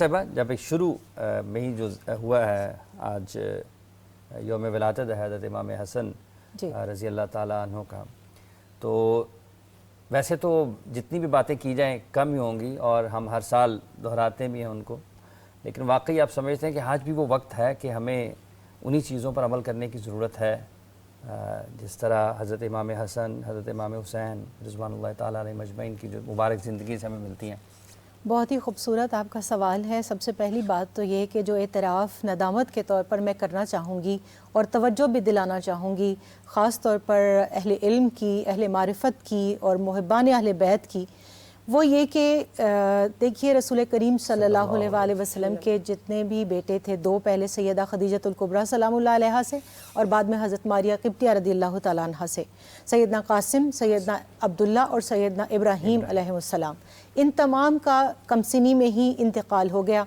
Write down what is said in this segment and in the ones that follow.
صاحبہ جب ایک شروع میں ہی جو ہوا ہے آج یوم ولادت حضرت امام حسن رضی اللہ تعالیٰ عنہ کا، تو ویسے تو جتنی بھی باتیں کی جائیں کم ہی ہوں گی اور ہم ہر سال دہراتے بھی ہیں ان کو، لیکن واقعی آپ سمجھتے ہیں کہ آج بھی وہ وقت ہے کہ ہمیں انہی چیزوں پر عمل کرنے کی ضرورت ہے جس طرح حضرت امام حسن، حضرت امام حسین رضوان اللہ تعالیٰ علیہ مجمعین کی جو مبارک زندگی سے ہمیں ملتی ہیں؟ بہت ہی خوبصورت آپ کا سوال ہے۔ سب سے پہلی بات تو یہ کہ جو اعتراف ندامت کے طور پر میں کرنا چاہوں گی اور توجہ بھی دلانا چاہوں گی خاص طور پر اہل علم کی، اہل معرفت کی اور محبان اہل بیت کی، وہ یہ کہ دیکھیے رسول کریم صلی اللہ علیہ وآلہ وسلم کے جتنے بھی بیٹے تھے، دو پہلے سیدہ خدیجۃ الکبریٰ سلام اللہ علیہا سے اور بعد میں حضرت ماریہ قبطیہ رضی اللہ تعالیٰ عنہ سے، سیدنا قاسم، سیدنا عبداللہ اور سیدنا ابراہیم علیہ السلام، ان تمام کا کم سنی میں ہی انتقال ہو گیا۔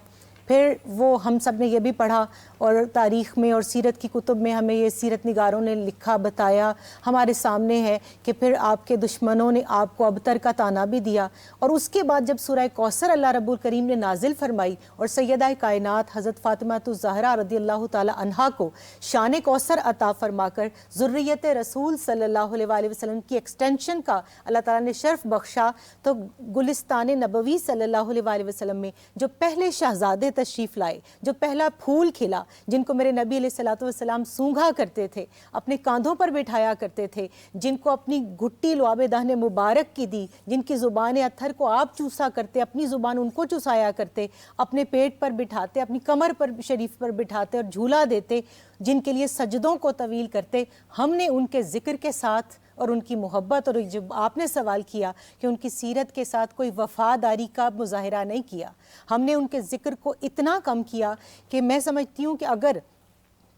پھر وہ ہم سب نے یہ بھی پڑھا اور تاریخ میں اور سیرت کی کتب میں ہمیں یہ سیرت نگاروں نے لکھا بتایا، ہمارے سامنے ہے کہ پھر آپ کے دشمنوں نے آپ کو ابتر کا طعنہ بھی دیا، اور اس کے بعد جب سورہ کوثر اللہ رب الکریم نے نازل فرمائی اور سیدہ کائنات حضرت فاطمہ الزہرا رضی اللہ تعالی عنہا کو شان کوثر عطا فرما کر ذریت رسول صلی اللہ علیہ وآلہ وسلم کی ایکسٹینشن کا اللہ تعالیٰ نے شرف بخشا، تو گلستان نبوی صلی اللہ علیہ وآلہ وسلم میں جو پہلے شہزادے تشریف لائے، جو پہلا پھول کھلا، جن کو میرے نبی علیہ السلام سونگھا کرتے تھے، اپنے کاندھوں پر بٹھایا کرتے تھے، جن کو اپنی گھٹی لعاب دہن مبارک کی دی، جن کی زبان اتھر کو آپ چوسا کرتے، اپنی زبان ان کو چوسایا کرتے، اپنے پیٹ پر بٹھاتے، اپنی کمر پر شریف پر بٹھاتے اور جھولا دیتے، جن کے لیے سجدوں کو طویل کرتے، ہم نے ان کے ذکر کے ساتھ اور ان کی محبت، اور جب آپ نے سوال کیا کہ ان کی سیرت کے ساتھ کوئی وفاداری کا مظاہرہ نہیں کیا، ہم نے ان کے ذکر کو اتنا کم کیا کہ میں سمجھتی ہوں کہ اگر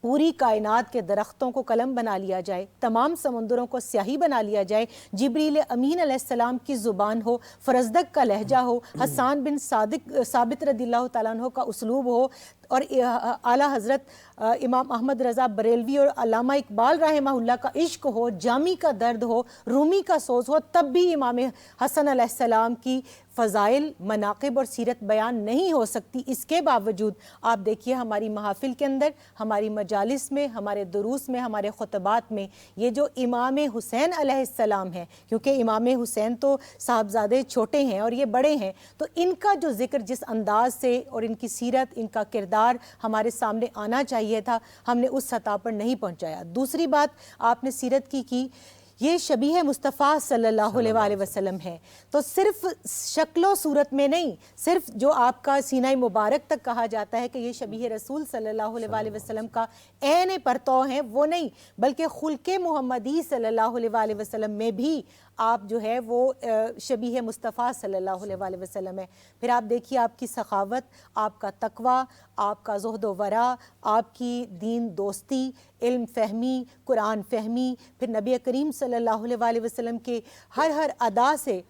پوری کائنات کے درختوں کو قلم بنا لیا جائے، تمام سمندروں کو سیاہی بنا لیا جائے، جبریل امین علیہ السلام کی زبان ہو، فرزدق کا لہجہ ہو، حسان بن ثابت رضی اللہ تعالیٰ عنہ کا اسلوب ہو، اور اعلیٰ حضرت امام احمد رضا بریلوی اور علامہ اقبال رحمہ اللہ کا عشق ہو، جامی کا درد ہو، رومی کا سوز ہو، تب بھی امام حسن علیہ السلام کی فضائل، مناقب اور سیرت بیان نہیں ہو سکتی۔ اس کے باوجود آپ دیکھیے ہماری محافل کے اندر، ہماری مجالس میں، ہمارے دروس میں، ہمارے خطبات میں یہ جو امام حسین علیہ السلام ہے، کیونکہ امام حسین تو صاحبزادے چھوٹے ہیں اور یہ بڑے ہیں، تو ان کا جو ذکر جس انداز سے اور ان کی سیرت، ان کا کردار ہمارے سامنے آنا چاہیے تھا، ہم نے اس سطح پر نہیں پہنچایا۔ دوسری بات آپ نے سیرت کی یہ شبیہ مصطفیٰ صلی اللہ علیہ وآلہ وسلم ہے، تو صرف شکل و صورت میں نہیں، صرف جو آپ کا سینہ مبارک تک کہا جاتا ہے کہ یہ شبیہ رسول صلی اللہ علیہ وآلہ وسلم کا عین پرتو ہیں، وہ نہیں، بلکہ خلق محمدی صلی اللہ علیہ وآلہ وسلم میں بھی آپ جو ہے وہ شبیہ مصطفیٰ صلی اللہ علیہ وآلہ وسلم ہے۔ پھر آپ دیکھیے آپ کی سخاوت، آپ کا تقوی، آپ کا زہد و ورع، آپ کی دین دوستی، علم فہمی، قرآن فہمی، پھر نبی کریم صلی اللہ علیہ وآلہ وسلم کے ہر ادا سے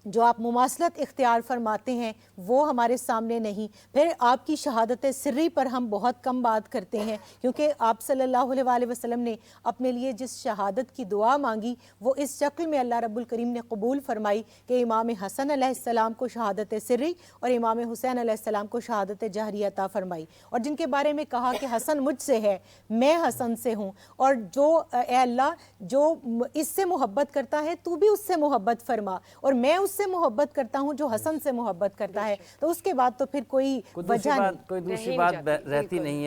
جو آپ مماثلت اختیار فرماتے ہیں وہ ہمارے سامنے نہیں۔ پھر آپ کی شہادت سری پر ہم بہت کم بات کرتے ہیں، کیونکہ آپ صلی اللہ علیہ وآلہ وسلم نے اپنے لیے جس شہادت کی دعا مانگی وہ اس شکل میں اللہ رب الکریم نے قبول فرمائی کہ امام حسن علیہ السلام کو شہادت سری اور امام حسین علیہ السلام کو شہادت جہری عطا فرمائی، اور جن کے بارے میں کہا کہ حسن مجھ سے ہے، میں حسن سے ہوں، اور جو اے اللہ جو اس سے محبت کرتا ہے تو بھی اس سے محبت فرما، اور میں اس سے محبت کرتا ہوں جو حسن سے محبت کرتا ہے، تو اس کے بعد تو پھر کوئی وجہ نہیں، کوئی دوسری بات رہتی نہیں ہے۔